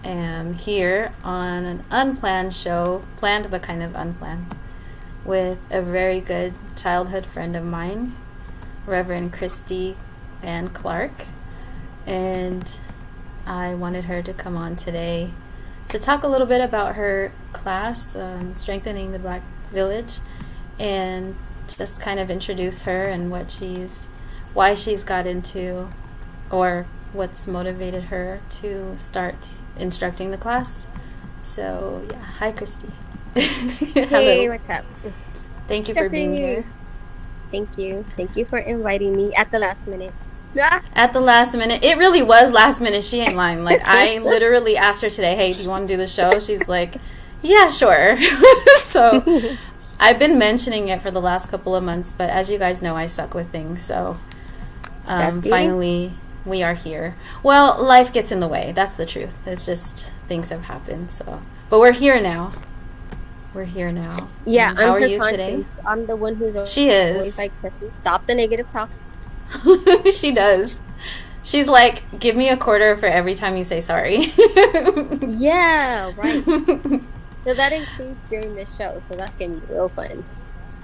am here on an unplanned show, planned but kind of unplanned, with a very good childhood friend of mine, Reverend Christy and Clark. And I wanted her to come on today to talk a little bit about her class, Strengthening the Black Village, and just kind of introduce her and why she's got into, or what's motivated her to start instructing the class. So, yeah. Hi, Christy. Hey, what's up? Thank you for being here. Thank you. Thank you for inviting me at the last minute. At the last minute. It really was last minute. She ain't lying. Like, I literally asked her today, hey, do you want to do the show? She's like, yeah, sure. So I've been mentioning it for the last couple of months, but as you guys know, I suck with things. So finally, we are here. Well, life gets in the way. That's the truth. It's just things have happened. So, but we're here now. Yeah, how are you today? I'm the one who's always like, stop the negative talk. She does. She's like, give me a quarter for every time you say sorry. Yeah, right. So that includes during this show, so that's gonna be real fun.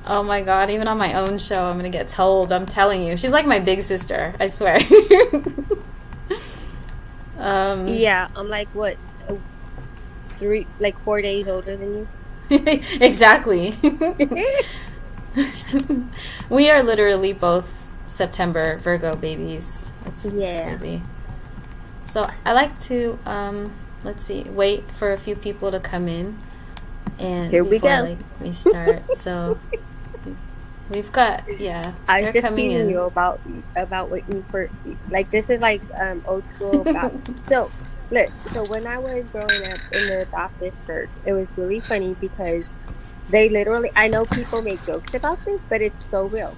Oh my god, even on my own show I'm gonna get told. I'm telling you. She's like my big sister, I swear. Yeah, I'm like, what, 4 days older than you? Exactly. We are literally both September Virgo babies. It's crazy. So I like to wait for a few people to come in, and here we go. We start. So we've got I was just teasing you about waiting for, like, this is like old school about. So look, so when I was growing up in the Baptist church, it was really funny because they literally, I know people make jokes about this, but it's so real.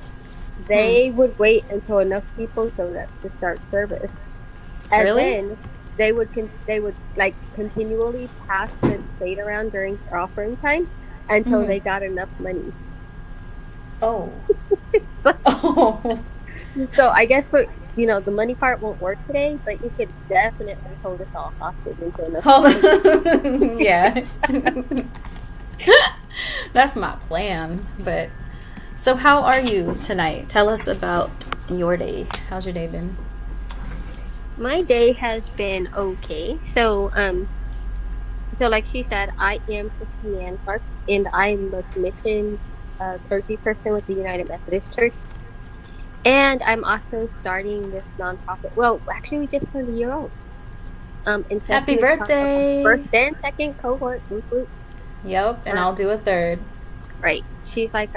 They would wait until enough people so that to start service, and then they would like continually pass the plate around during offering time until they got enough money. Oh. So I guess the money part won't work today, but you could definitely hold us all hostage until enough money. Yeah. That's my plan. But so how are you tonight? Tell us about your day. How's your day been? My day has been okay. So like she said, I am Christy Ann Clark, and I'm a commissioned clergy person with the United Methodist Church. And I'm also starting this nonprofit. Well, actually, we just turned a year old. Happy birthday! First and second cohort. Whoop, whoop. Yep, and I'll do a third. Right. She's like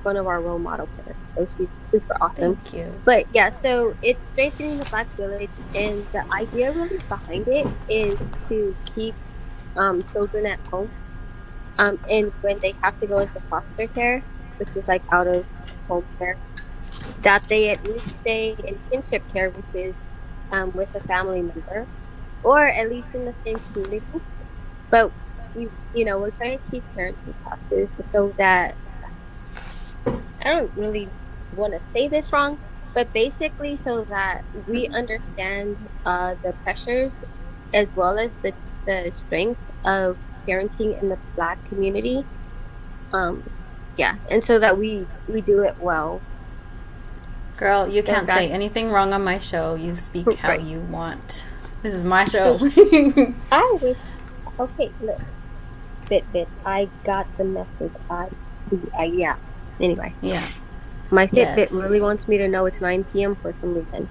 one of our role model parents. So she's super awesome. Thank you. But yeah, so it's Strengthening the Black Village, and the idea really behind it is to keep children at home. And when they have to go into foster care, which is like out of home care, that they at least stay in kinship care, which is with a family member, or at least in the same community. But we're trying to teach parenting classes so that, I don't really want to say this wrong, but basically so that we understand the pressures as well as the strength of parenting in the Black community. And so that we do it well. Girl, you can't say anything wrong on my show. You speak how you want. This is my show. Okay, look. Fitbit, I got the message. Yeah. Anyway. Yeah. My Fitbit really wants me to know it's 9 p.m. for some reason.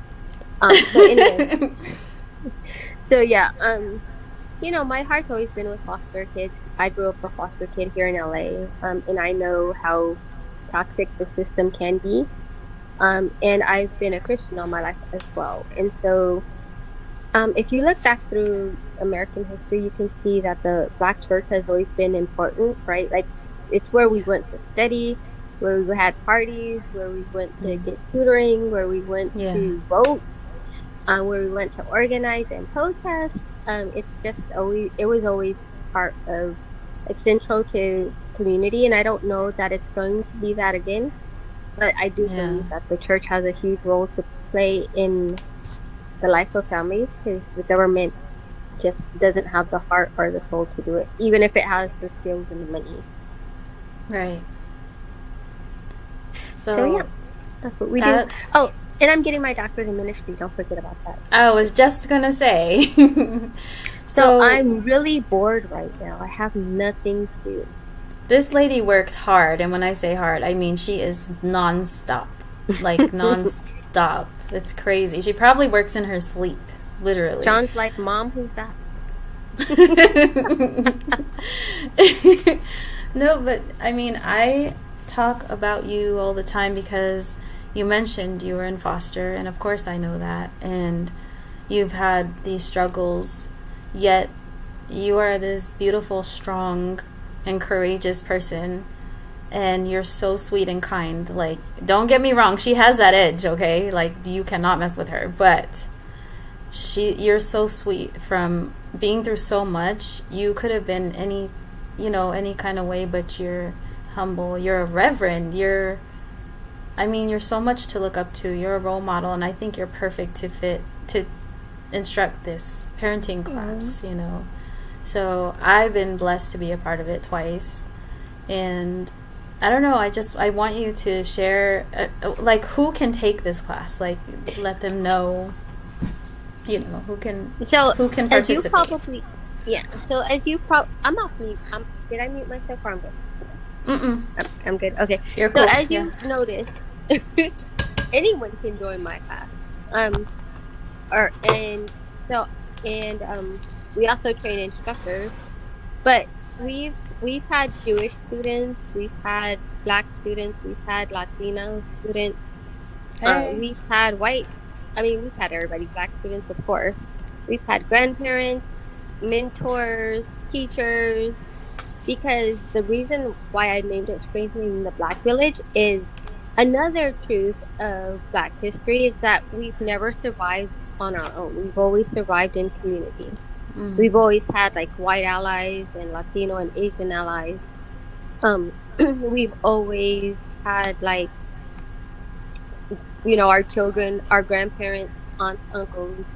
So anyway. So yeah, my heart's always been with foster kids. I grew up a foster kid here in LA, and I know how toxic the system can be. And I've been a Christian all my life as well. And so if you look back through American history, you can see that the Black church has always been important, right? Like, it's where we went to study, where we had parties, where we went to get tutoring, where we went to vote, where we went to organize and protest. It's just it was always part of, like, central to community, and I don't know that it's going to be that again, but I do believe that the church has a huge role to play in the life of families, because the government just doesn't have the heart or the soul to do it, even if it has the skills and the money. Right. So yeah, that's what we do. Oh, and I'm getting my doctorate in ministry. Don't forget about that. I was just gonna say. So I'm really bored right now. I have nothing to do. This lady works hard, and when I say hard, I mean she is nonstop. Like nonstop. It's crazy. She probably works in her sleep, literally. John's like, Mom, who's that? No, but I mean, I talk about you all the time because you mentioned you were in foster, and of course I know that, and you've had these struggles, yet you are this beautiful, strong, and courageous person, and you're so sweet and kind. Like, don't get me wrong, she has that edge, okay? Like, you cannot mess with her, but you're so sweet. From being through so much, you could have been any kind of way, but you're humble, you're a reverend, you're so much to look up to. You're a role model, and I think you're perfect to instruct this parenting class. So I've been blessed to be a part of it twice, and I don't know, I want you to share like, who can take this class, like, let them know, who can participate. As you probably, yeah. So as you I'm off mute. Did I mute myself or I'm good? I'm good. Okay. You're cool. So as you noticed, anyone can join my class. We also train instructors, but we've had Jewish students, we've had Black students, we've had Latino students, we've had whites. We've had everybody, Black students, of course. We've had grandparents, mentors, teachers, because the reason why I named it Strengthening the Black Village is another truth of Black history is that we've never survived on our own. We've always survived in community. Mm-hmm. We've always had like white allies and Latino and Asian allies. We've always had like, our children, our grandparents, aunts, uncles,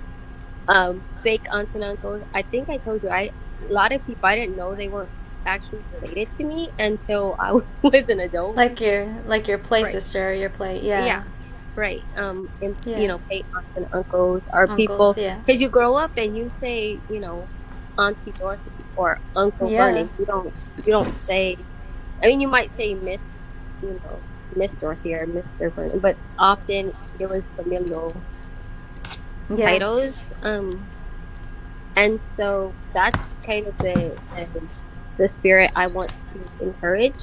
fake aunts and uncles. I think I told you, a lot of people, I didn't know they weren't actually related to me until I was an adult. Like your play sister, or your play, yeah, right. Fake aunts and uncles are people, because you grow up and you say, Auntie Dorothy or Uncle Bernie. You don't say. You might say Miss Dorothy or Mr. Vernon, but often it was familial titles. And so that's kind of the spirit I want to encourage.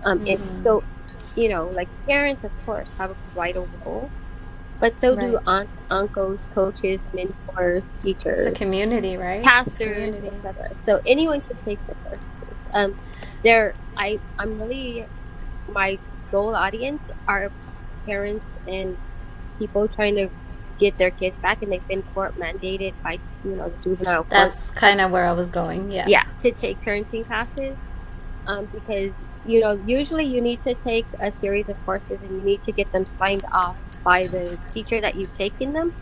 And so, like parents, of course, have a vital role, but so do aunts, uncles, coaches, mentors, teachers. It's a community, right? Pastors, etc. So anyone can take the course. I'm really, my goal audience are parents and people trying to get their kids back, and they've been court mandated by the juvenile court. That's kind of where I was going. Yeah, to take parenting classes, because usually you need to take a series of courses and you need to get them signed off by the teacher that you've taken them,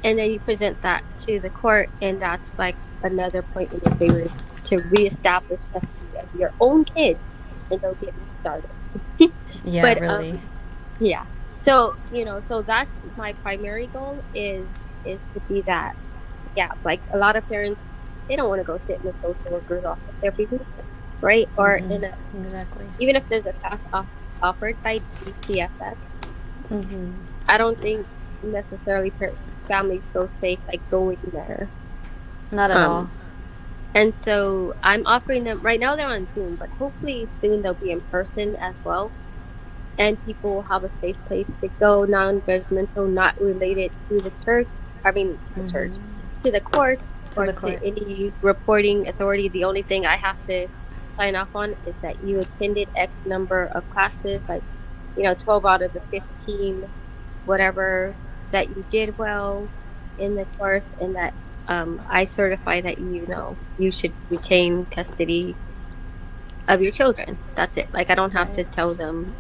and then you present that to the court, and that's like another point in your favor to reestablish custody of your own kids, and they'll get you started. Yeah, but, really. Yeah. So, so that's my primary goal is to be that. Yeah, like a lot of parents, they don't want to go sit in the social worker's office every week, right? Or in a, exactly. Even if there's a class offered by DCFS, I don't think necessarily families feel safe like going there. Not at all. And so I'm offering them, right now they're on Zoom, but hopefully soon they'll be in person as well. And people will have a safe place to go, non-judgmental, not related to the church, church, to the court, to any reporting authority. The only thing I have to sign off on is that you attended X number of classes, like, 12 out of the 15, whatever, that you did well in the course, and that I certify that you should retain custody of your children. That's it. Like, I don't have to tell them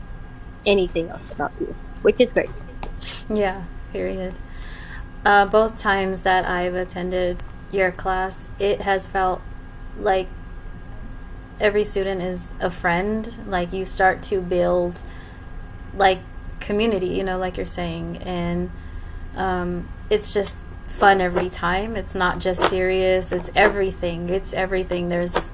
anything else about you, which is great. Yeah, period. Both times that I've attended your class, it has felt like every student is a friend. Like you start to build like community, you know, like you're saying, and it's just fun every time. It's not just serious. It's everything. It's everything. There's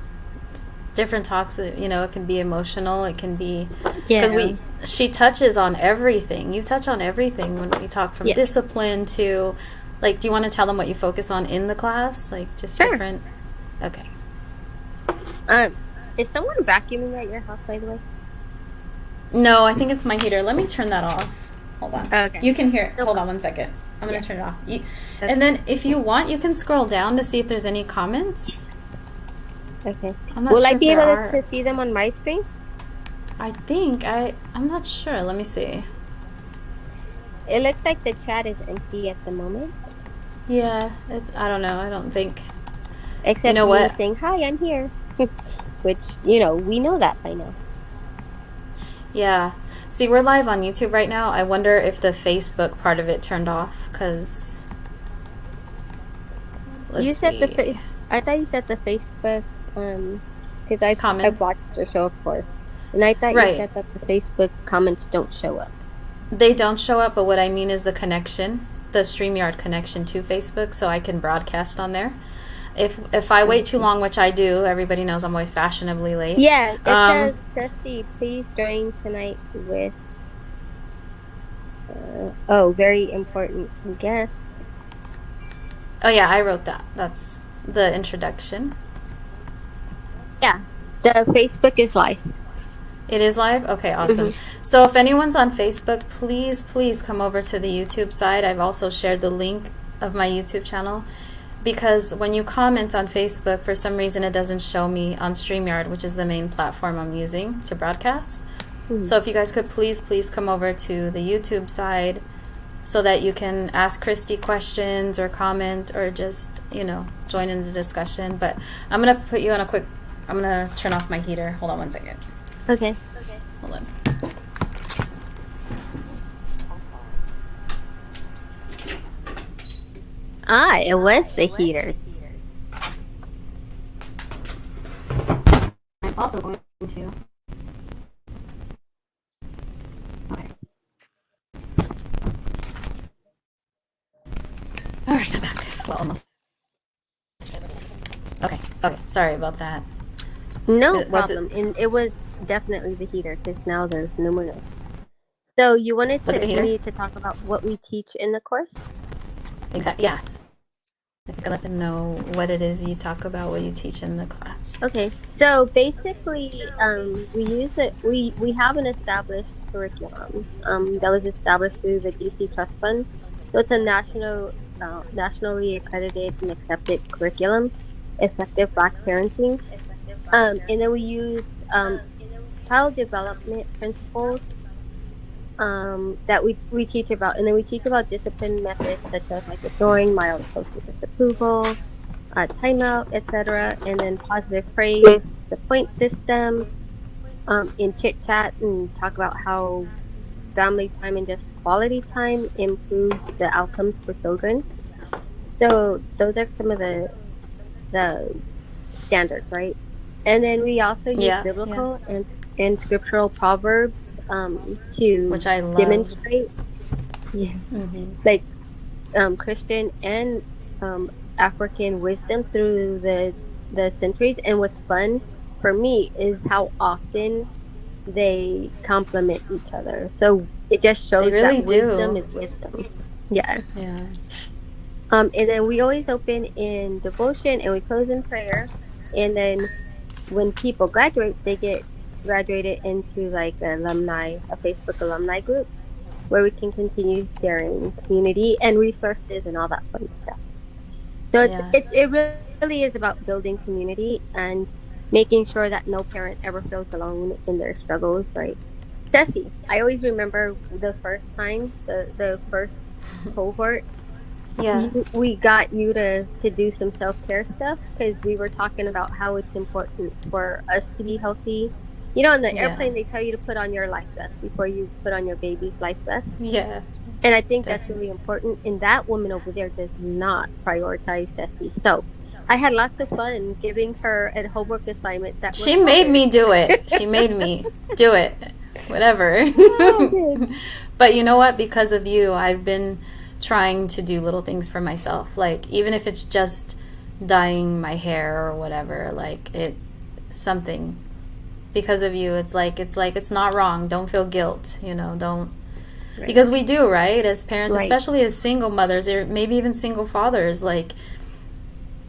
different talks. You know, it can be emotional. It can be because she touches on everything. You touch on everything when we talk from discipline to like. Do you want to tell them what you focus on in the class? Like just different. Okay. Is someone vacuuming at your house, by the way? No, I think it's my heater. Let me turn that off. Hold on. Okay. You can hear it. Hold on one second. I'm going to turn it off. And then if you want, you can scroll down to see if there's any comments. Okay. Will I be able to see them on my screen? I think. I'm not sure. Let me see. It looks like the chat is empty at the moment. Yeah. I don't know. I don't think. Except you know what? Saying, hi, I'm here. Which, you know, we know that by now. Yeah. See, we're live on YouTube right now. I wonder if the Facebook part of it turned off, because... You said the I thought you said the Facebook, because I've watched the show, of course. And I thought you said that the Facebook comments don't show up. They don't show up, but what I mean is the connection, the StreamYard connection to Facebook, so I can broadcast on there. If I wait too long, which I do, everybody knows I'm always fashionably late. Yeah, it says, Ceci, please join tonight with, very important guest. Oh, yeah, I wrote that. That's the introduction. Yeah, the Facebook is live. It is live? Okay, awesome. Mm-hmm. So if anyone's on Facebook, please come over to the YouTube side. I've also shared the link of my YouTube channel. Because when you comment on Facebook, for some reason it doesn't show me on StreamYard, which is the main platform I'm using to broadcast. Mm-hmm. So if you guys could please come over to the YouTube side so that you can ask Christy questions or comment or just, you know, join in the discussion. But I'm going to put you on I'm going to turn off my heater. Hold on one second. Okay. Hold on. It was the heater. I'm also going to. Okay. All right, I'm back. Well, almost. Okay. Sorry about that. No problem. And it was definitely the heater, because now there's no more noise. So you wanted me to talk about what we teach in the course? Exactly. Yeah. I think I let them know what it is you talk about, what you teach in the class. Okay, so basically, we have an established curriculum that was established through the DC Trust Fund. So it's a nationally accredited and accepted curriculum, effective Black parenting, and then we use child development principles that we teach about, and then we teach about discipline methods such as like ignoring, mild social disapproval, timeout, etc., and then positive praise, the point system, in chit chat, and talk about how family time and just quality time improves the outcomes for children. So those are some of the standards, right? And then we also use biblical and scriptural proverbs to which I love. Demonstrate like Christian and African wisdom through the centuries. And what's fun for me is how often they complement each other. So it just shows that wisdom is wisdom. Yeah. And then we always open in devotion and we close in prayer. And then when people graduate, they get graduated into like a Facebook alumni group where we can continue sharing community and resources and all that fun stuff. So it really is about building community and making sure that no parent ever feels alone in their struggles, right? Ceci, I always remember the first time, the first cohort, we got you to do some self-care stuff because we were talking about how it's important for us to be healthy, You know, on the Yeah. airplane, they tell you to put on your life vest before you put on your baby's life vest. Yeah. And I think that's Definitely. really important. And that woman over there does not prioritize Ceci. So I had lots of fun giving her a homework assignment that was She made hard. me do it. She made me do it. Whatever. Oh, good. But you know what? Because of you, I've been trying to do little things for myself. Like, even if it's just dyeing my hair or whatever, like it something. Because of you, it's not wrong. Don't feel guilt, don't, Right. because we do, right? As parents, Right. especially as single mothers or maybe even single fathers, like,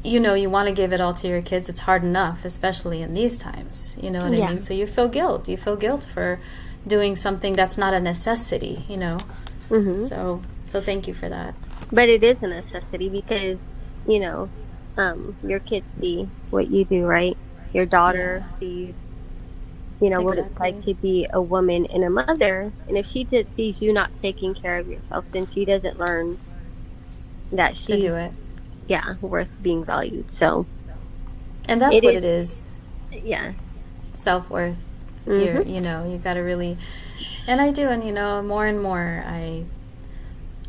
you want to give it all to your kids. It's hard enough, especially in these times. You know what I Yeah. mean? So you feel guilt. You feel guilt for doing something that's not a necessity. Hmm. So thank you for that. But it is a necessity because, you know, your kids see what you do, right? Your daughter Yeah. sees, what it's like Exactly. to be a woman and a mother. And if she sees you not taking care of yourself, then she doesn't learn that To she's, do it. yeah, worth being valued. So And that's it what is, it is. yeah. Self-worth. Hmm. You got to really, and I do, and more and more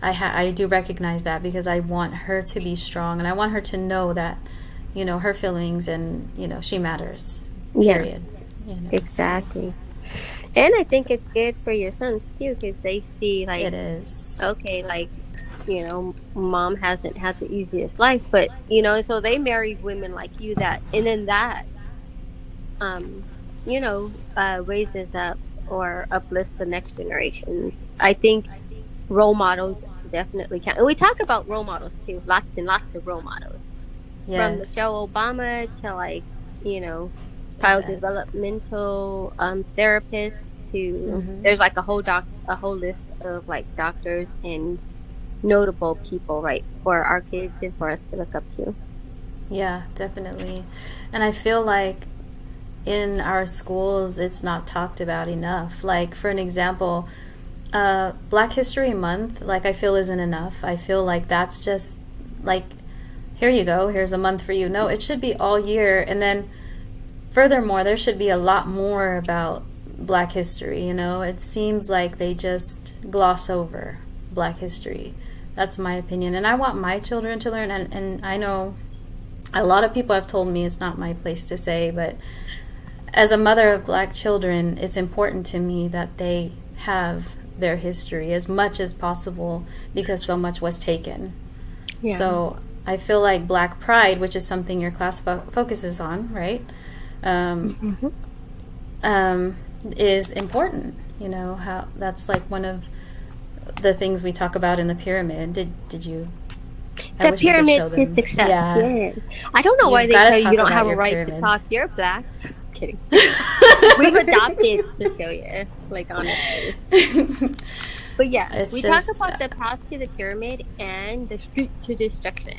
I do recognize that because I want her to be strong and I want her to know that, her feelings and, she matters, Yeah, period. So exactly. And I think it's good for your sons too because they see, like, it is. okay, like, mom hasn't had the easiest life, but, and so they married women like you and then that, um, raises up or uplifts the next generations. I think role models definitely count. And we talk about role models too, lots and lots of role models. From Yes, Michelle Obama to, like, you know, I child bet. developmental therapists to Hmm. there's like a whole list of like doctors and notable people, right, for our kids and for us to look up to. Yeah, definitely. And I feel like in our schools, it's not talked about enough. Like, for an example, Black History Month, like, I feel isn't enough. I feel like that's just like, here you go, here's a month for you. No, it should be all year. And then, furthermore, there should be a lot more about Black history. It seems like they just gloss over Black history. That's my opinion. And I want my children to learn, and I know a lot of people have told me it's not my place to say, but as a mother of Black children, it's important to me that they have their history as much as possible because so much was taken. Yeah. So I feel like Black Pride, which is something your class focuses on, right? Um, Hmm. is important. How that's like one of the things we talk about in the pyramid. Did you? I The wish we could pyramid show to them. success. Yeah, Yeah. I don't know why you've they got tell to you you talk don't about have a your right to pyramid. talk. You're black. Kidding. We've adopted Cecilia, like, honestly. But yeah, It's we talk just, about the path to the pyramid and the street to destruction.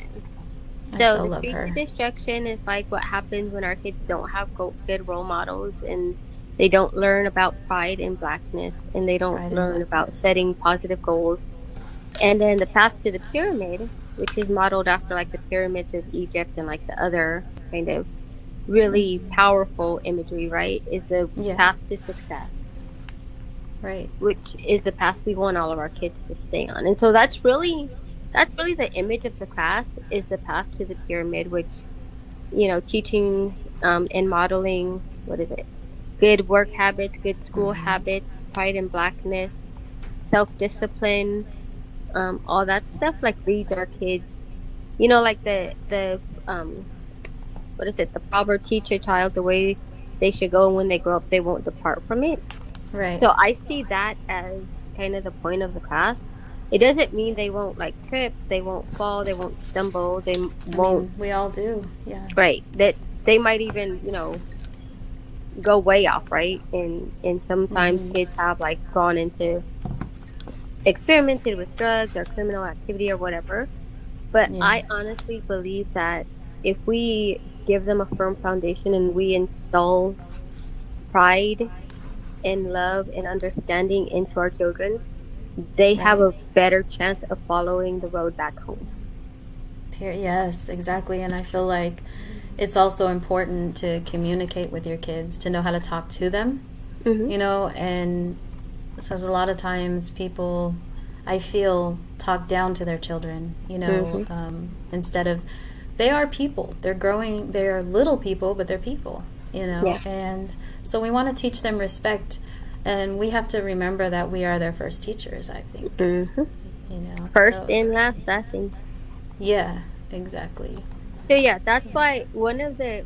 I So so the love street to her. destruction is like what happens when our kids don't have good role models and they don't learn about pride and blackness and they don't Pride and learn about blackness. setting positive goals. And then the path to the pyramid, which is modeled after like the pyramids of Egypt and like the other kind of really powerful imagery, right, is the Yeah, path to success, right. which is the path we want all of our kids to stay on. And so that's really the image of the class is the path to the pyramid, which, teaching and modeling, what is it? Good work habits, good school habits, pride and blackness, self-discipline, all that stuff like leads our kids, like the what is it? The proverb teach your child the way they should go, and when they grow up, they won't depart from it. Right. So I see that as kind of the point of the class. It doesn't mean they won't like trip, they won't fall, they won't stumble, they I won't, mean, we all do. Yeah. right, that they might even, go way off, right? And sometimes Hmm. kids have like gone into experimented with drugs or criminal activity or whatever. But Yeah. I honestly believe that if we give them a firm foundation and we install pride and love and understanding into our children, they have Right. a better chance of following the road back home. Yes, exactly. And I feel like it's also important to communicate with your kids, to know how to talk to them. Mm-hmm. And so a lot of times people, I feel, talk down to their children, Mm-hmm. instead of, they are people. They're growing, they're little people, but they're people, Yeah. and so we want to teach them respect, and we have to remember that we are their first teachers, I think, Mm-hmm. First so and last, I think. yeah, exactly. So yeah, So, that's why one of the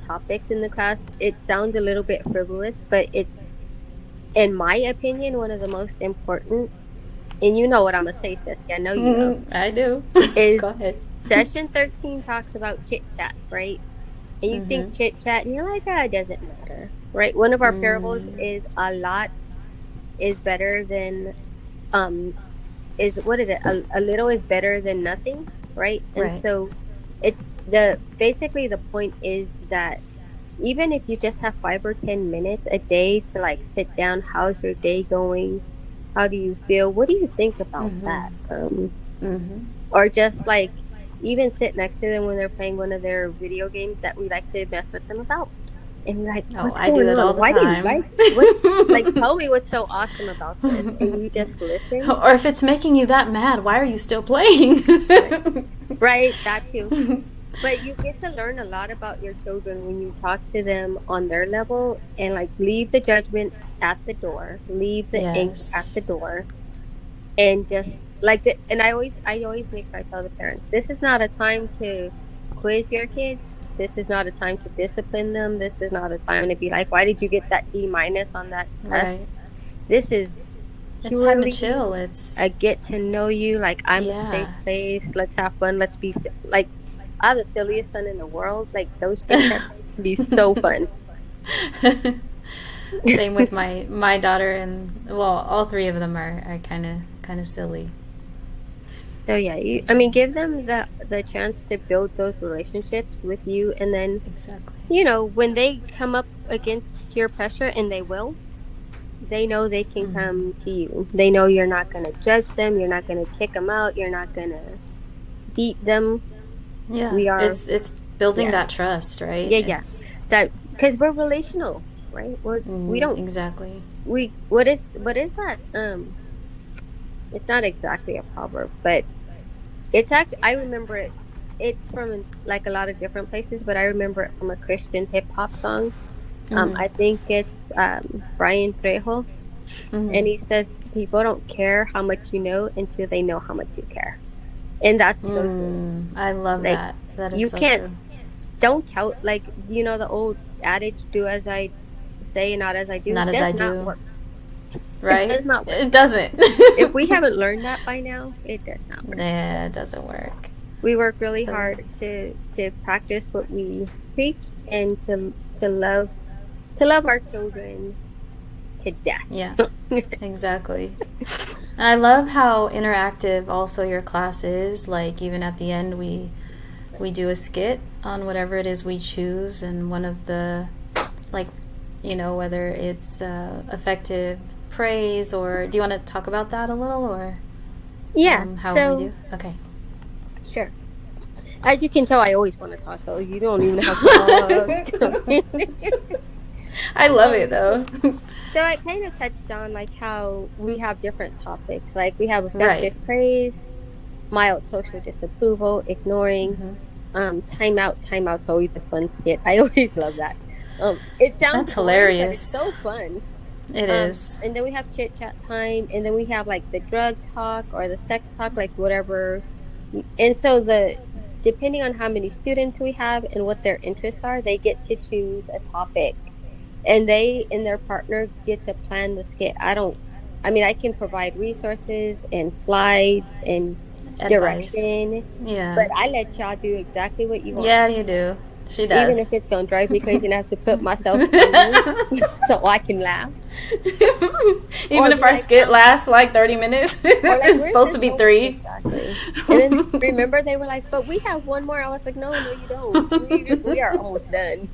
topics in the class, it sounds a little bit frivolous, but it's, in my opinion, one of the most important. And you know what I'm gonna say, Sissy. I know you know. I do. Is Go ahead. session 13 talks about chit chat, right? And you think Mm-hmm. chit chat, and you're like, ah, it doesn't matter, right? One of our parables Mm, is a lot is better than um is what is it? A little is better than nothing, right? And right. so it's the basically the point is that even if you just have 5 or 10 minutes a day to like sit down, how's your day going? How do you feel? What do you think about Mm-hmm. that? Mm-hmm. Or just like even sit next to them when they're playing one of their video games that we like to mess with them about. And we're like, Oh, what's I do going that all on? the Why do you time. like what? Like, tell me what's so awesome about this. And you just listen. Or if it's making you that mad, why are you still playing? Right. Right. That too. But you get to learn a lot about your children when you talk to them on their level and like leave the judgment at the door, leave the anger at the Yes. door, and just like and I always make sure I tell the parents, this is not a time to quiz your kids. This is not a time to discipline them. This is not a time to be like, why did you get that D- on that test? Right. This is It's time to purely chill. a It's, get to know you. Like, I'm a safe yeah. place. Let's have fun. Let's be like, I have the silliest son in the world. Like, those chit chats can be so fun. Same with my daughter, and well, all three of them are kind of silly. So yeah, I mean, give them the chance to build those relationships with you, and then Exactly. when they come up against peer pressure, and they will, they know they can Hmm. come to you. They know you're not going to judge them. You're not going to kick them out. You're not going to beat them. Yeah, We are, it's building yeah, that trust, right? yeah, yeah. It's That because we're relational, right? We don't exactly. we what is that? It's not exactly a proverb, but it's actually, I remember it. It's from like a lot of different places, but I remember it from a Christian hip hop song. Hmm. I think it's Brian Trejo, Hmm. and he says people don't care how much you know until they know how much you care, and that's so true. I love Like, that. That is you so can't true. don't tell, like, the old adage, do as I say, not as I It's do, not as does I not do, work. It right? does not work. It doesn't. If we haven't learned that by now, it does not work. Yeah, it doesn't work. We work really So hard to practice what we preach, and to love our children to death. yeah, exactly. And I love how interactive also your class is. Like even at the end, we do a skit on whatever it is we choose, and one of the, like, whether it's effective praise, or do you want to talk about that a little, or Yeah. how we So do? Okay. sure. As you can tell, I always want to talk, so you don't even have to talk. I love it um, though. so I kind of touched on like how we have different topics. Like, we have Right. effective praise, mild social disapproval, ignoring, Hmm. timeout. Timeout's always a fun skit. I always love that. It sounds That's boring, but it's hilarious. so fun. It is. And then we have chit chat time, and then we have like the drug talk or the sex talk, like whatever. And so depending on how many students we have and what their interests are, they get to choose a topic, and they and their partner get to plan the skit. I mean, I can provide resources and slides and Advice. direction, Yeah. but I let y'all do exactly what you want, Yeah, you do. She even does. if it's gonna drive me crazy and I have to put myself on mute so I can laugh. Even Or if be our like, skit lasts like 30 minutes, or like, it's where's supposed this to be going? 3. Exactly. And then remember, they were like, but we have one more. I was like, no, no, you don't. We are almost done.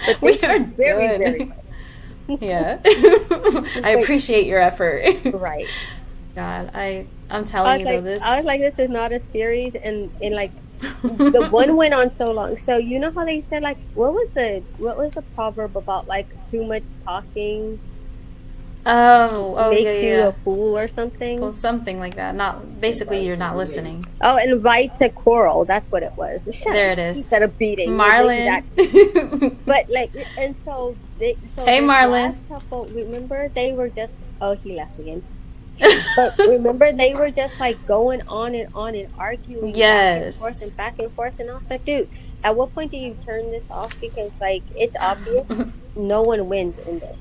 But We thank are you very, very done. much. Yeah. I But appreciate your effort. right. God, I'm telling you though, I was this. like, this is not a series, and like the one went on so long. So you know how they said, like, what was the proverb about like too much talking Oh, yeah, makes yeah, you a yeah. fool or Well, something. something like that. Not basically, you're not listening. Oh, invites a quarrel. That's what it was. Shut up. There it is. Instead of beating, it was the Marlon. exact. But like, and so so Hey, this Marlon. last couple, remember they were just. Oh, he left again. But remember they were just like going on and arguing Yes. back and forth, and I was like, dude, at what point do you turn this off? Because like it's obvious no one wins in this.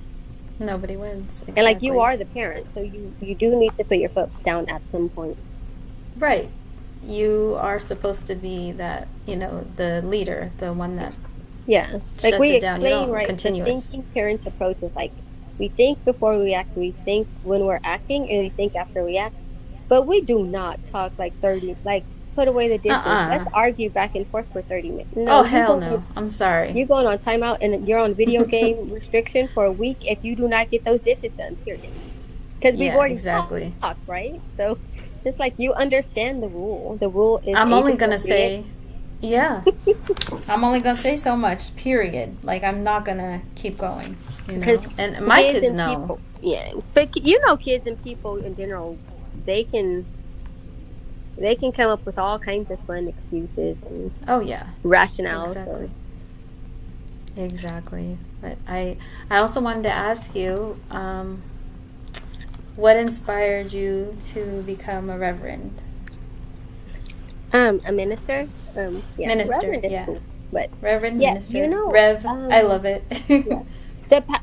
Nobody wins. And like you Exactly. are the parent, so you do need to put your foot down at some point. Right. You are supposed to be that, the leader, the one that Yeah, like shuts we it down. You explain, don't right? The continuous. thinking parents approach is like we think before we act, we think when we're acting, and we think after we act. But we do not talk like 30, like put away the dishes. Let's Uh-uh. argue back and forth for 30 minutes. No, Oh, hell no. I'm sorry. you're going on timeout and you're on video game restriction for a week if you do not get those dishes done. Period. Because we've Yeah, already exactly. talked, right? So it's like you understand the rule. The rule is I'm age only gonna appropriate. say, yeah. I'm only gonna say so much, period. Like, I'm not gonna keep going, Because And my kids kids and know. people, yeah. But you know, kids and people in general, they can come up with all kinds of fun excuses and Oh, yeah. rationales. Exactly. So. Exactly. But I also wanted to ask you, what inspired you to become a reverend? A minister. Yeah, Minister, Reverend is yeah. cool, but Reverend, yeah, minister, you know, Rev. I love it. yeah.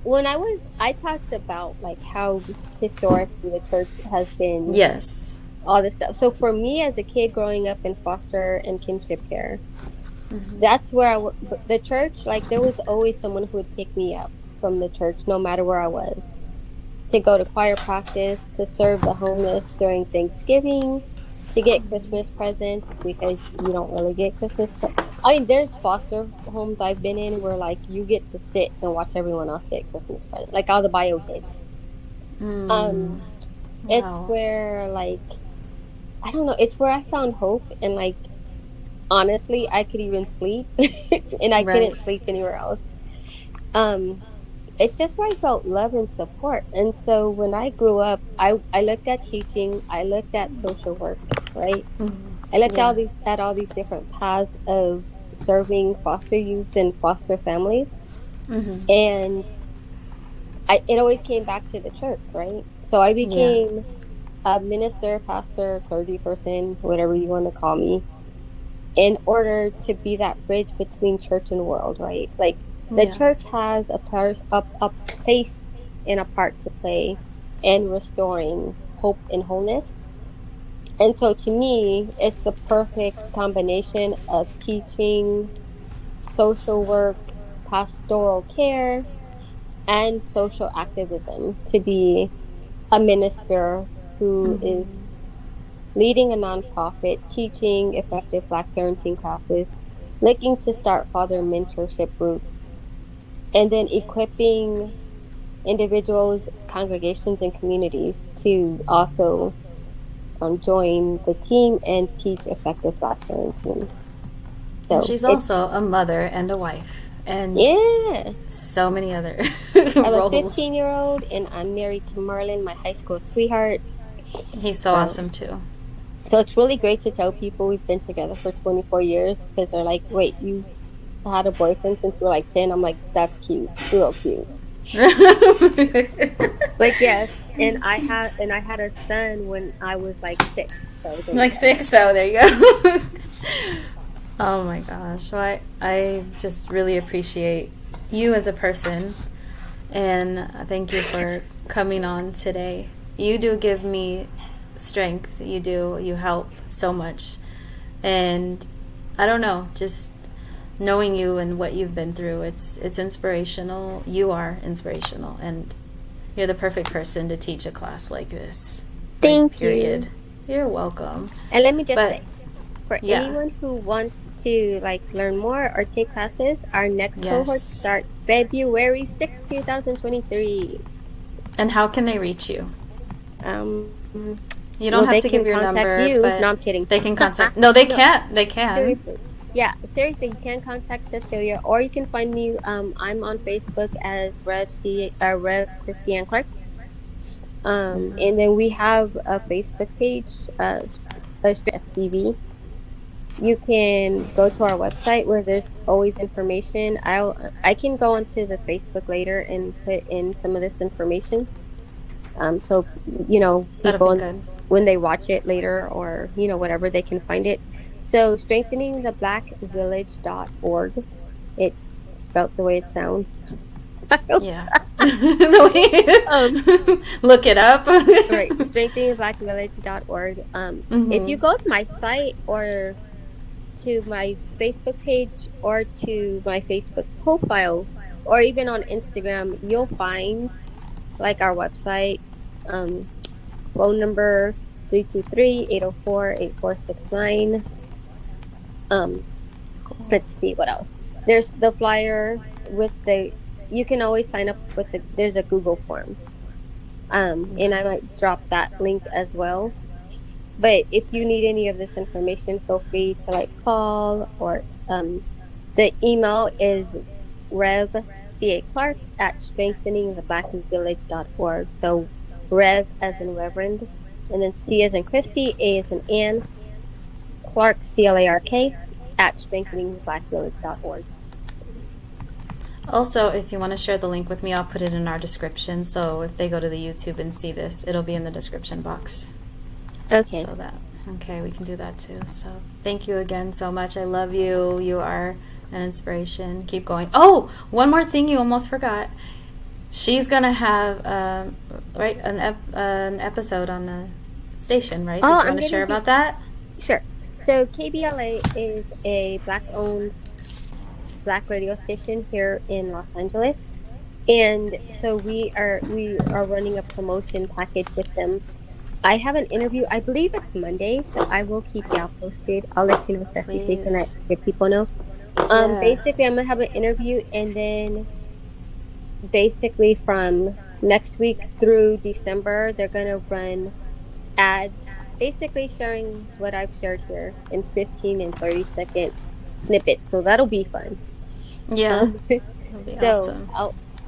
When I talked about like how historically the church has been Yes. all this stuff. So for me as a kid growing up in foster and kinship care, Mm-hmm. that's where the church, like there was always someone who would pick me up from the church no matter where I was, to go to choir practice, to serve the homeless during Thanksgiving, to get Christmas presents because you don't really get I mean, there's foster homes I've been in where like you get to sit and watch everyone else get Christmas presents, like all the bio kids. Mm. It's Wow. where like I don't know, it's where I found hope, and like honestly, I could even sleep, and I Right. couldn't sleep anywhere else. Um, it's just where I felt love and support. And so when I grew up, I looked at teaching, I looked at social work, right? I looked at Yeah. all these different paths of serving foster youth and foster families, Mm-hmm. and it always came back to the church, right? So I Yeah. became a minister, pastor, clergy person, whatever you want to call me, in order to be that bridge between church and world, right? Like the Yeah. church has a place and a part to play in restoring hope and wholeness. And so to me, it's the perfect combination of teaching, social work, pastoral care, and social activism to be a minister who is Mm-hmm. leading a nonprofit, teaching effective Black parenting classes, looking to start father mentorship groups, and then equipping individuals, congregations, and communities to also join the team and teach effective Black parenting. And So she's it's, also a mother and a wife and yeah. so many other I have a roles. 15-year-old, and I'm married to Marlon, my high school sweetheart. He's so Um, awesome too. so it's really great to tell people we've been together for 24 years, because they're like, wait, you had a boyfriend since we were like 10? I'm like, that's cute, real cute. Like, yes, and I had a son when I was like 6. So there you Like go. 6, so there you go. Oh my gosh. Well, I just really appreciate you as a person, and thank you for coming on today. You do give me strength. You do. You help so much. And I don't know, just knowing you and what you've been through, it's inspirational. You are inspirational, and you're the perfect person to teach a class like this. Thank Period. you. You're welcome. And let me just But say, for yeah. anyone who wants to like learn more or take classes, our next cohort Yes. starts February 6th, 2023. And how can they reach you? Um, You don't well, they have to can give your contact number, you. but No, I'm kidding. they can contact. No, they No, can't. They can. seriously. Yeah, seriously, you can contact Cecilia, or you can find me. I'm on Facebook as Rev Christy Ann Clark. And then we have a Facebook page, SBV. You can go to our website where there's always information. I can go onto the Facebook later and put in some of this information. So That'll be people good. when they watch it later or whatever, they can find it. So strengtheningtheblackvillage.org. It's spelled the way it sounds. Yeah. Look it up. Right, strengtheningtheblackvillage.org. If you go to my site or to my Facebook page or to my Facebook profile or even on Instagram, you'll find like our website, phone number 323-804-8469. Let's see what else. There's the flyer you can always sign up there's a Google form. And I might drop that link as well. But if you need any of this information, feel free to call or the email is revcaclark@strengtheningtheblackvillage.org. So Rev as in Reverend, and then C as in Christy, A as in Anne, Clark, CLARK, @strengtheningtheblackvillage.org. Also, if you want to share the link with me, I'll put it in our description. So if they go to the YouTube and see this, it'll be in the description box. Okay. Okay, we can do that too. So thank you again so much. I love you. You are an inspiration. Keep going. Oh, one more thing you almost forgot. She's gonna have an episode on the station, right? Did you want to share about that? Sure. So KBLA is a Black-owned Black radio station here in Los Angeles, and so we are running a promotion package with them. I have an interview. I believe it's Monday, so I will keep y'all posted. I'll let you know, Ceci, so you can let people know. Basically, I'm gonna have an interview, and then basically from next week through December, they're gonna run ads, basically sharing what I've shared here in 15 and 30-second snippets. So that'll be fun. Yeah, that'll be awesome.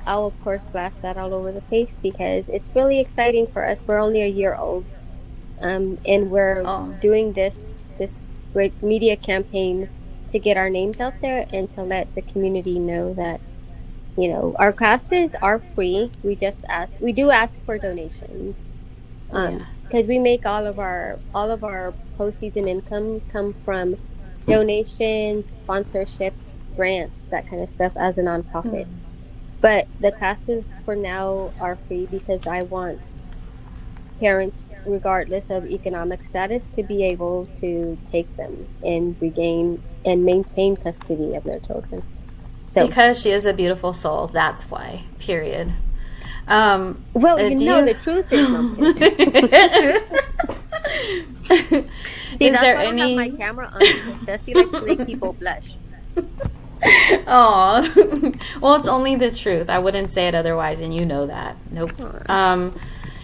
I'll of course blast that all over the place because it's really exciting for us. We're only a year old, and we're doing this great media campaign to get our names out there and to let the community know that our classes are free. We do ask for donations, because we make all of our proceeds and income come from donations, sponsorships, grants, that kind of stuff as a nonprofit. But the classes for now are free because I want parents, regardless of economic status, to be able to take them and regain and maintain custody of their children. So, because she is a beautiful soul, that's why. Period. The truth is something. See, is that's there why I don't have my camera on because Jessie likes to make people blush. Oh, well, it's only the truth. I wouldn't say it otherwise, and you know that. Nope.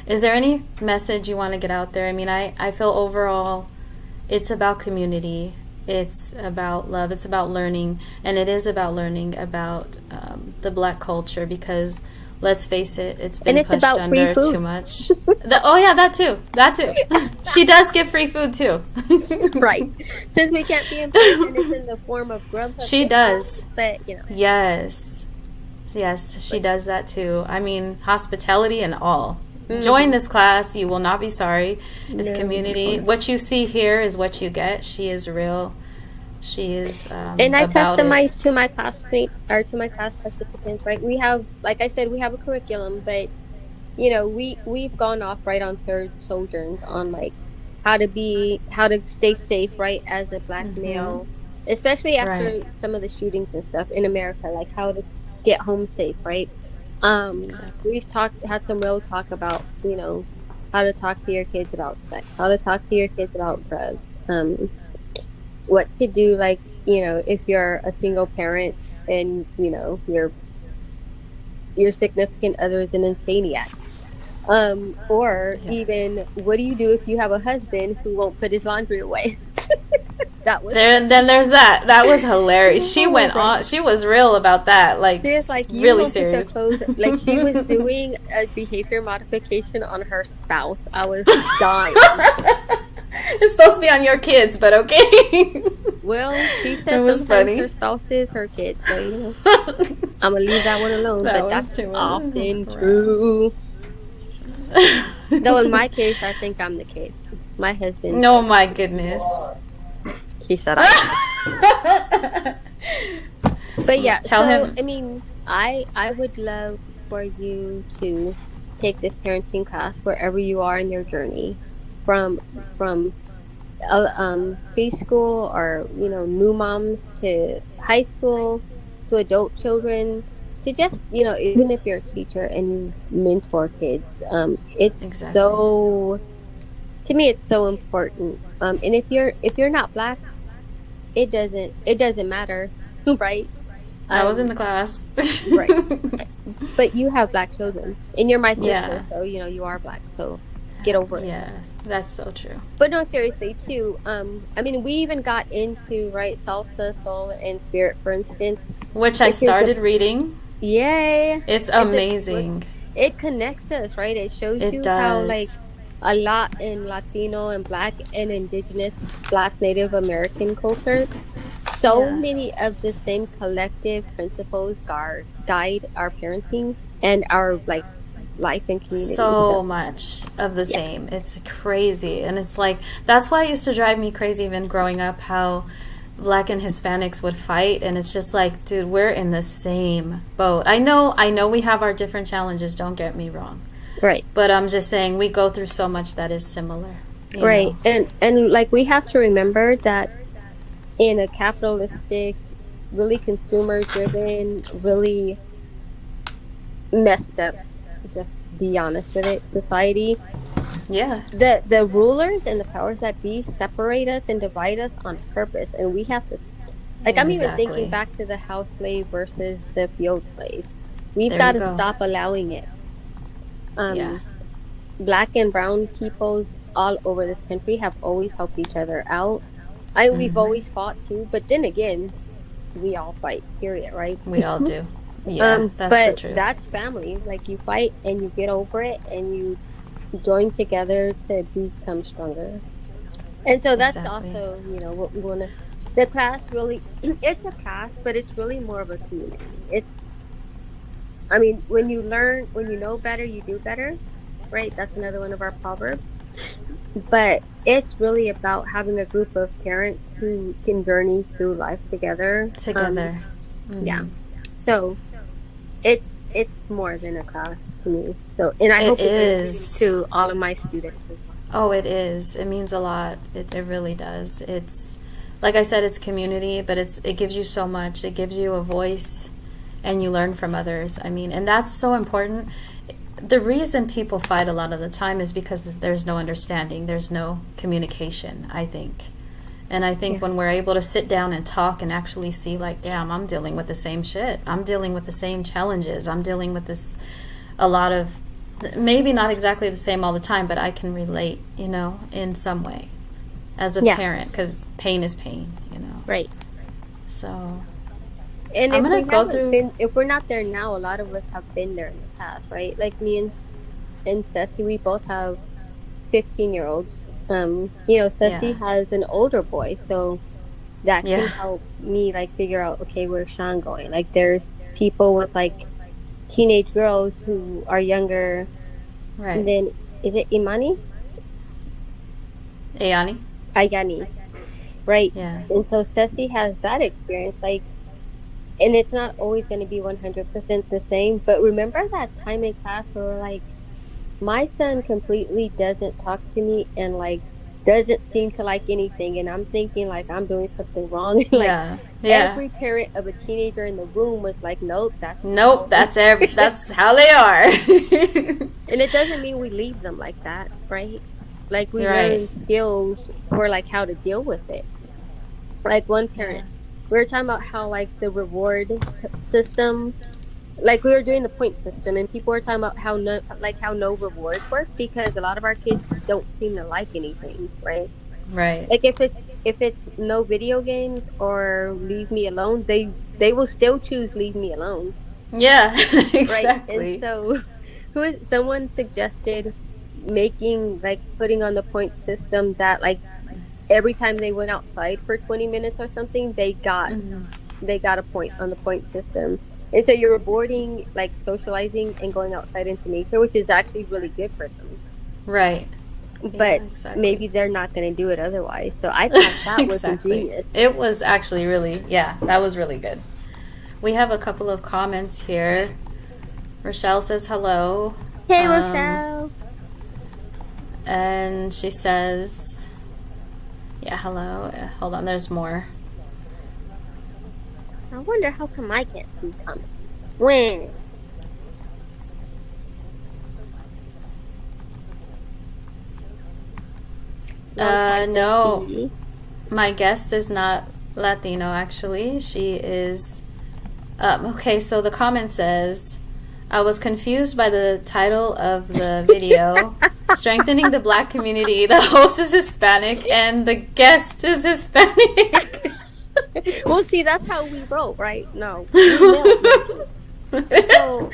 Is there any message you want to get out there? I mean, I feel overall it's about community. It's about love. It's about learning, and it is about learning about the Black culture because, let's face it, it's been pushed under too much. That too. She does get free food too. Right. Since we can't be in person, it's in the form of grub. She does. But Yes, she does that too. I mean, hospitality and all. Join this class. You will not be sorry. It's community. What you see here is what you get. She is real. She is and I customize to my classmates or to my class participants, right? We have, like I said, we have a curriculum, but we've gone off right on sojourns on like how to stay safe, right, as a Black male, especially after some of the shootings and stuff in America, like how to get home safe, right? We've had some real talk about how to talk to your kids about sex, how to talk to your kids about drugs, what to do, like if you're a single parent and your significant other is an insaniac, or even what do you do if you have a husband who won't put his laundry away? That was there. And then there's that. That was hilarious. She went on. She was real about that. Like, she was like, you really don't put your serious. clothes. Like, she was doing a behavior modification on her spouse. I was dying. It's supposed to be on your kids, but okay. Well, she said It was sometimes funny. her spouse is her kid, so you know, I'm gonna leave that one alone. That but was that's too often right. true. Though in my case, I think I'm the kid. My husband. No, my goodness. He said I. But yeah, Tell so him. I mean, I would love for you to take this parenting class wherever you are in your journey, from preschool, or you know, new moms, to high school, to adult children, to just, you know, even if you're a teacher and you mentor kids, it's Exactly. so, to me, it's so important. And if you're not Black, it doesn't matter, right? I was in the class. Right. But you have Black children, and you're my sister, Yeah. so you know you are Black. So get over it. Yeah, that's so true. But no, seriously, too. I mean, we even got into, right, salsa, soul, and spirit, for instance. Which I started reading. Yay! It's amazing. It connects us, right? It shows It you does. how, like, a lot in Latino and Black and Indigenous, Black Native American culture, so Yeah. many of the same collective principles guide our parenting and our, like, life and community. So much of the Yeah. same. It's crazy. And it's like, that's why it used to drive me crazy even growing up, how Black and Hispanics would fight. And it's just like, dude, we're in the same boat. I know we have our different challenges, don't get me wrong. Right. But I'm just saying, we go through so much that is similar. you Right. know? And like, we have to remember that in a capitalistic, really consumer driven, really messed up, just be honest with it, society, Yeah. the rulers and the powers that be separate us and divide us on purpose, and we have to, like, I'm even Exactly. thinking back to the house slave versus the field slave. We've There got you to go. stop allowing it. Yeah. Black and brown peoples all over this country have always helped each other out. We've Mhm. always fought too, but then again, we all fight, period, right? We all do. Yeah, that's but the truth. that's family. Like, you fight and you get over it and you join together to become stronger. And so that's Exactly. also, you know, what we want to. The class really, it's a class, but it's really more of a community. I mean, when you know better, you do better, right? That's another one of our proverbs. But it's really about having a group of parents who can journey through life together. Together. Yeah. Mhm. So it's more than a class to me. So, and I It hope it is. is to all of my students as well. Oh, it is. It means a lot. It really does. It's, like I said, it's community, but it gives you so much. It gives you a voice, and you learn from others. I mean, and that's so important. The reason people fight a lot of the time is because there's no understanding. There's no communication, I think. And I think Yeah. when we're able to sit down and talk and actually see, like, damn, I'm dealing with the same shit. I'm dealing with the same challenges. I'm dealing with this, a lot of, maybe not exactly the same all the time, but I can relate, in some way as a Yeah. parent, because pain is pain, Right. So, And I'm if gonna we go haven't through- been, if we're not there now, a lot of us have been there in the past, right? Like me and Ceci, we both have 15-year-olds. Ceci Yeah. has an older boy, so that can Yeah. help me, like, figure out, okay, where's Sean going? Like, there's people with, like, teenage girls who are younger. Right. And then, is it Imani? Ayani? Ayani, right? Yeah. And so Ceci has that experience, like, and it's not always going to be 100% the same. But remember that time in class where we're like, my son completely doesn't talk to me and, like, doesn't seem to like anything, and I'm thinking, like, I'm doing something wrong. Like, Yeah. Yeah. every parent of a teenager in the room was like, nope, that's That's how they are. And it doesn't mean we leave them like that, right? Like, we Right. learn skills for, like, how to deal with it. Like, one parent, we were talking about how, like, the reward system, like, we were doing the point system, and people were talking about how no rewards work because a lot of our kids don't seem to like anything, right? Right. Like, if it's if it's no video games or leave me alone, they will still choose leave me alone, Yeah, right? And exactly. so, someone suggested making like putting on the point system that like every time they went outside for 20 minutes or something, Hmm. they got a point on the point system. And so you're rewarding like socializing and going outside into nature, which is actually really good for them. Right. Yeah, But exactly. maybe they're not going to do it otherwise. So I thought that was Exactly. ingenious. It was actually really, yeah, that was really good. We have a couple of comments here. Rochelle says hello. Hey, Um, Rochelle. and she says, yeah, hello. Hold on, there's more. I wonder how come I can't see comments. When? Long time no No, see. my guest is not Latino, actually. She is. Okay, so the comment says, I was confused by the title of the video. Strengthening the black community. The host is Hispanic and the guest is Hispanic. Well, see, that's how we roll, right? No, we nailed it. So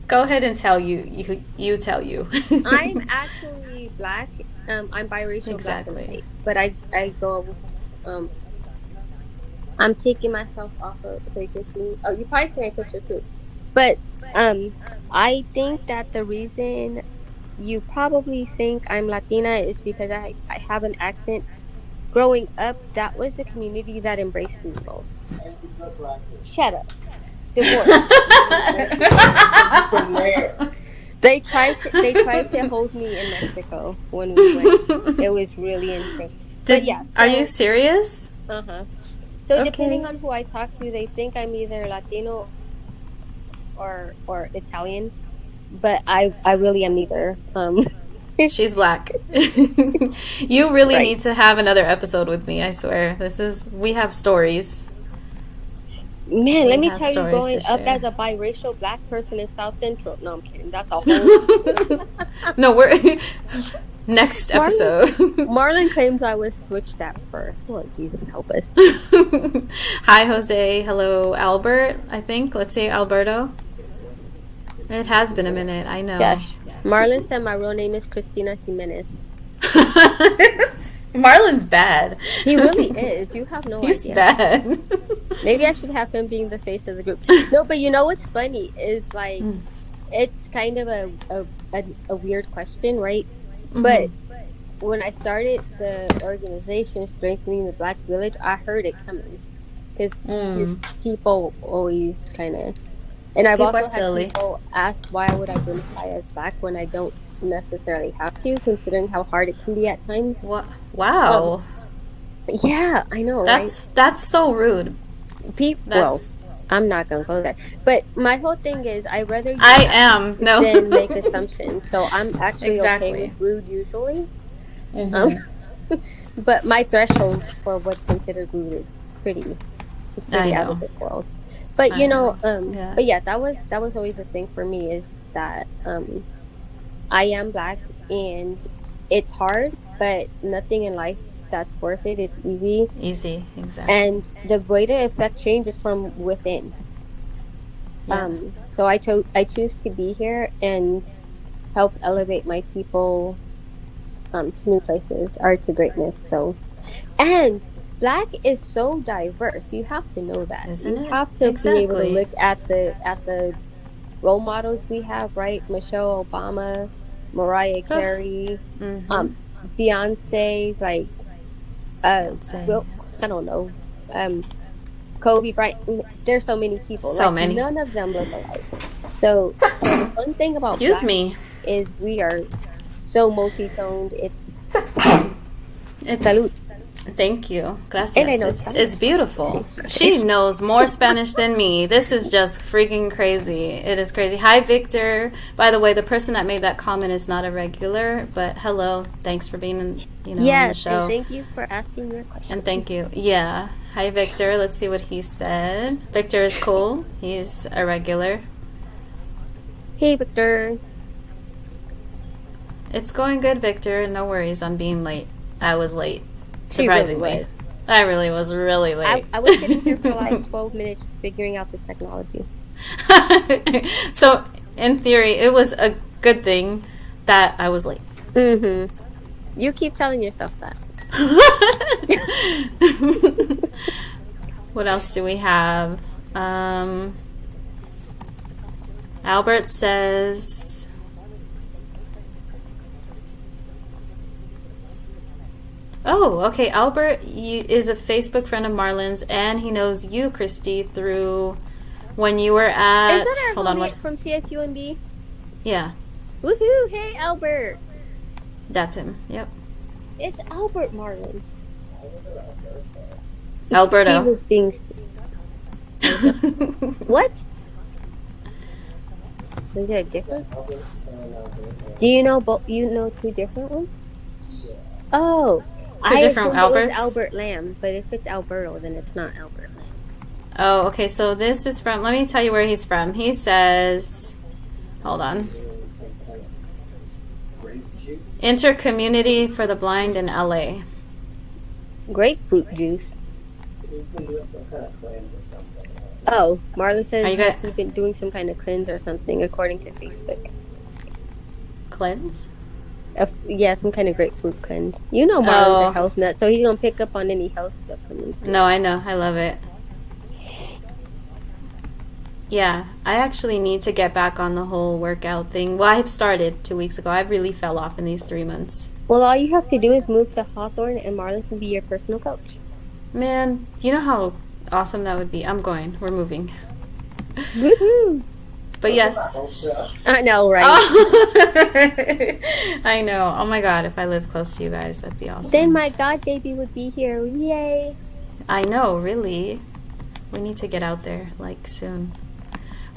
Go ahead and tell you tell you. I'm actually black. I'm biracial, black and Exactly. white. But I go. Um, I'm taking myself off of the picture. Oh, you probably see my picture too. But um, I think that the reason you probably think I'm Latina is because I have an accent. Growing up, that was the community that embraced me most. Shut up. Divorce. They tried to hold me in Mexico when we went. It was really insane. But yeah, Are you so serious? uh-huh. So depending Okay. on who I talk to, they think I'm either Latino or Italian, but I really am neither. She's black. You really Right. need to have another episode with me, I swear. We have stories. Man, let We me have tell you, stories to growing up as share. a biracial black person in South Central. No, I'm kidding. That's a whole. No, we're next Marlon episode. Marlon claims I was switched at first. Lord Jesus, help us. Hi, Jose. Hello, Albert, I think. Let's say Alberto. It has been a minute, I know. Gosh, Marlon said my real name is Christina Jimenez. Marlon's bad. He really is. You have no He's idea. bad. Maybe I should have him being the face of the group. No, but you know what's funny is like it's kind of a weird question, right? But when I started the organization Strengthening the Black Village, I heard it coming because people always kind of, and I've People are also had silly. people ask why I would identify as black when I don't necessarily have to, considering how hard it can be at times. Wow. Yeah, I know, right? That's so rude. Well, That's I'm not gonna go there. But my whole thing is, I rather you I ask am. No. than make assumptions. So I'm actually okay Exactly. with rude usually. But my threshold for what's considered rude is pretty I out of know. this world. But I know. but yeah, that was always the thing for me is that I am black and it's hard, but nothing in life that's worth it is easy. Easy, exactly. And the way to affect change is from within. Yeah. So I choose to be here and help elevate my people to new places or to greatness. So, and black is so diverse. You have to know that. Isn't You it? have to be able to Exactly. look at the role models we have, right? Michelle Obama, Mariah Carey, Beyonce, like Beyonce. Will, I don't know, Kobe Bryant. There's so many people. So Like many. none of them look alike. So the fun thing about Excuse black me. is we are so multi-toned. It's It's salud. Thank you. Gracias. And I know It's beautiful. She knows more Spanish than me. This is just freaking crazy. It is crazy. Hi, Victor. By the way, the person that made that comment is not a regular, but hello. Thanks for being in, on the Yes, show. and thank you for asking your question. And thank you. Yeah. Hi, Victor. Let's see what he said. Victor is cool. He's a regular. Hey, Victor. It's going good, Victor. No worries on being late. I was late. She really Surprisingly. was. That really was really late. I was sitting here for like 12 minutes figuring out the technology. So, in theory, it was a good thing that I was late. Mm-hmm. You keep telling yourself that. What else do we have? Albert says... Oh, okay. Albert is a Facebook friend of Marlon's, and he knows you, Christy, through when you were at... Is that our hold on, what? from CSUMB? Yeah, Woohoo! Hey, Albert! that's him. Yep. It's Albert Marlin. Alberto. He was being... What? Is there a difference? Do you know you know two different ones? Oh. Two different Alberts? It's Albert Lamb, but if it's Alberto, then it's not Albert Lamb. Oh, okay. So this is from... Let me tell you where he's from. He says... Hold on. Intercommunity for the Blind in LA. Grapefruit juice. Oh, Marlon says he's been doing some kind of cleanse or something, according to Facebook. Cleanse? Yeah, some kind of grapefruit cleanse. You know Marlon's a health nut, so he's going to pick up on any health stuff from him. No, I know. I love it. Yeah, I actually need to get back on the whole workout thing. Well, I've started 2 weeks ago. I really fell off in these 3 months. Well, all you have to do is move to Hawthorne, and Marlon can be your personal coach. Man, do you know how awesome that would be? I'm going. We're moving. Woohoo! But yes. I know, right? Oh. I know. Oh my god, if I lived close to you guys, that'd be awesome. Then my god baby would be here. Yay! I know, really. We need to get out there, like, soon.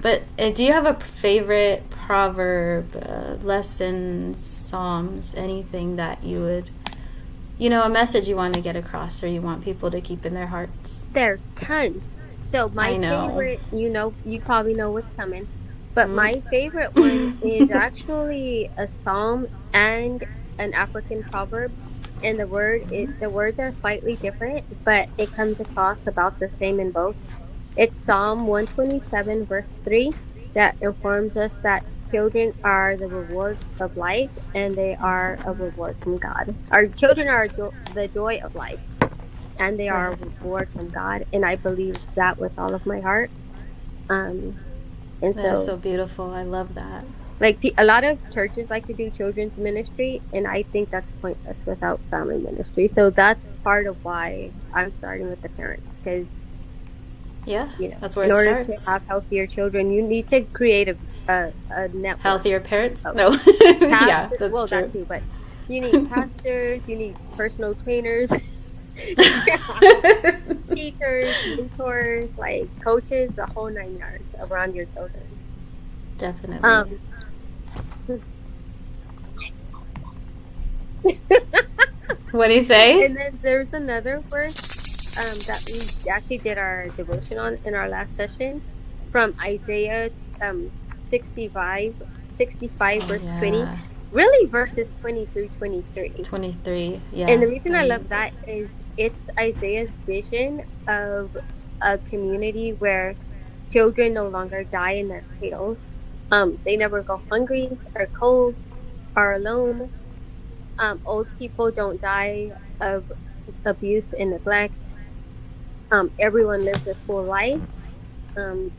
But do you have a favorite proverb, lessons, psalms, anything that you would, a message you want to get across or you want people to keep in their hearts? There's tons. So my favorite, you probably know what's coming, but my favorite one is actually a psalm and an African proverb, and the words are slightly different, but it comes across about the same in both. It's Psalm 127 verse 3 that informs us that children are the reward of life, and they are a reward from God. Our children are the joy of life, and they are a reward from God, and I believe that with all of my heart. And that's so beautiful. I love that. Like a lot of churches like to do children's ministry, and I think that's pointless without family ministry. So that's part of why I'm starting with the parents, because that's where in it order starts. to have healthier children, you need to create a network. Healthier parents? Oh. No. Yeah, that's well, true. that too, but you need pastors, you need personal trainers, teachers, mentors, like coaches, the whole 9 yards around your children. Definitely. What do you say? And then there's another verse that we actually did our devotion on in our last session, from Isaiah 65 verse 20. Really verses 20 through 23. 23, yeah. And the reason I love that is it's Isaiah's vision of a community where children no longer die in their cradles. They never go hungry or cold or alone. Old people don't die of abuse and neglect. Everyone lives a full life. And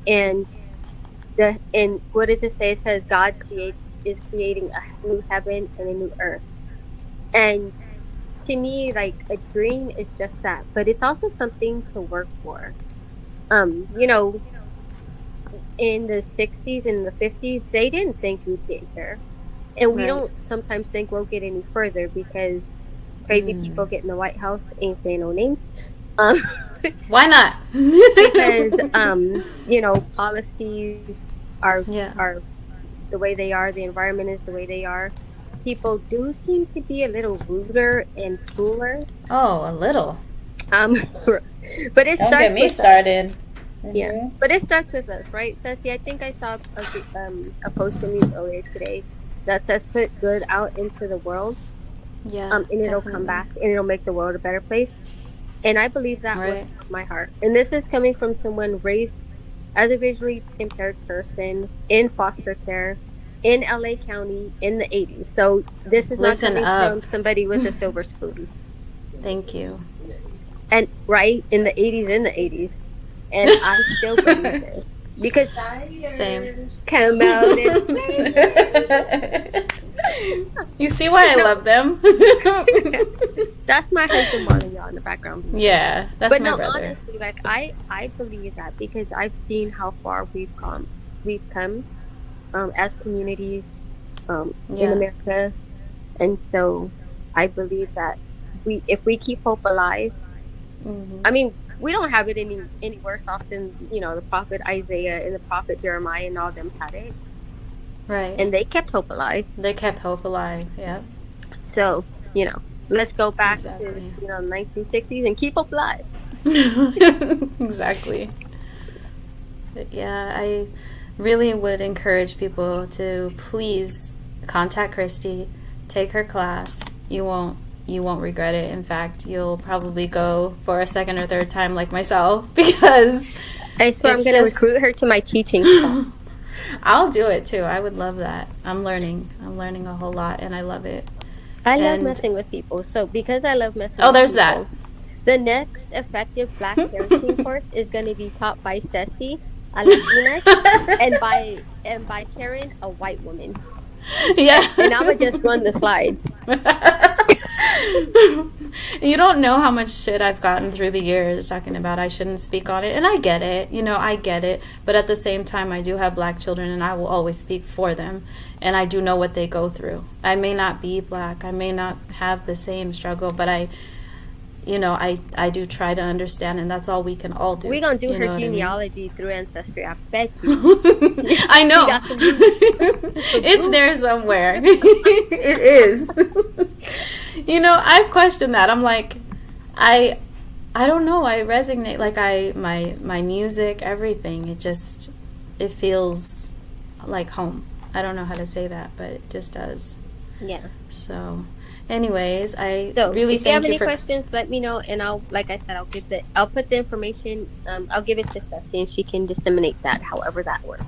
what does it say? It says God is creating a new heaven and a new earth. And to me, like, a dream is just that, but it's also something to work for. In the 60s and the 50s, they didn't think we'd get here. And we don't sometimes think we'll get any further, because crazy people get in the White House, ain't saying no names. Why not? Because, policies are the way they are, the environment is the way they are. People do seem to be a little ruder and crueler. Oh, a little. But it Don't starts get me with started. us. Yeah, but it starts with us, right, Ceci? I think I saw a post from you earlier today that says put good out into the world. Yeah. And it'll come back, and it'll make the world a better place. And I believe that Right. with my heart. And this is coming from someone raised as a visually impaired person in foster care in LA County in the 80s. So this is not Listen coming up. from somebody with a silver spoon. Thank you. And right in the 80s, in the 80s. And I still believe this. Because Same. come out and play. You see why I love them? That's my husband Marlon, y'all, in the background. Yeah, that's But my no, brother. honestly, like I believe that because I've seen how far we've come as communities in Yeah. America, and so I believe that if we keep hope alive, Mhm. I mean, we don't have it any worse off than the prophet Isaiah and the prophet Jeremiah and all them had it, Right. and they kept hope alive. They kept hope alive. Yep. So let's go back Exactly. to 1960s and keep hope alive. Exactly. But yeah, I really would encourage people to please contact Christy, take her class. You won't regret it. In fact, you'll probably go for a second or third time like myself because I swear I'm going to recruit her to my teaching class. I'll do it too. I would love that. I'm learning a whole lot and I love it. I love messing with people. So because I love messing with people. There's that. The next effective Black parenting course is going to be taught by Ceci, a Latina, and by Karen, a white woman. Yeah. And I would just run the slides. You don't know how much shit I've gotten through the years talking about I shouldn't speak on it. And I get it. I get it. But at the same time, I do have Black children and I will always speak for them. And I do know what they go through. I may not be Black. I may not have the same struggle, but I do try to understand, and that's all we can all do. We're going to do her genealogy through Ancestry. I bet you. I know. It's there somewhere. It is. I've questioned that. I'm like, I don't know. I resonate. Like my music, everything. It feels like home. I don't know how to say that, but it just does. Yeah. So, anyways, really thank you for... If you have any questions, let me know, and I'll put the information. I'll give it to Ceci, and she can disseminate that however that works.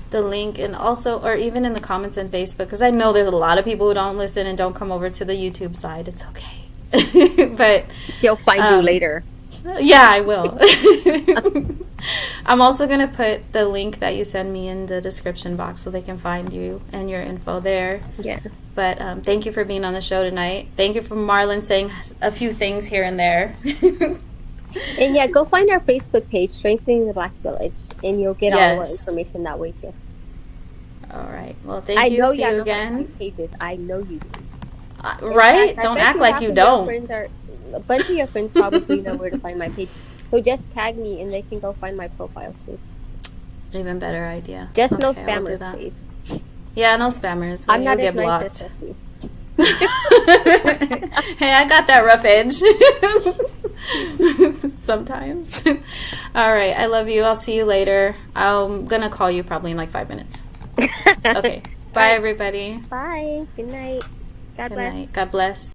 The link, and also, or even in the comments on Facebook, because I know there's a lot of people who don't listen and don't come over to the YouTube side. It's okay, but she'll find you later. Yeah, I will. I'm also going to put the link that you send me in the description box so they can find you and your info there. Yeah. But thank you for being on the show tonight. Thank you for Marlon saying a few things here and there. And yeah, go find our Facebook page, Strengthening the Black Village, and you'll get all our information that way too. All right. Well, thank you. See you again. Pages. I know you do. Right? Don't act like you don't. A bunch of your friends probably know where to find my page. So just tag me and they can go find my profile too. Even better idea. Just no spammers, please. Yeah, no spammers. I'm not get as blocked. nice as Ceci. Hey, I got that rough edge. Sometimes. All right, I love you. I'll see you later. I'm going to call you probably in like 5 minutes. Okay. Bye, everybody. Bye. Good night. God bless. Good night. God bless.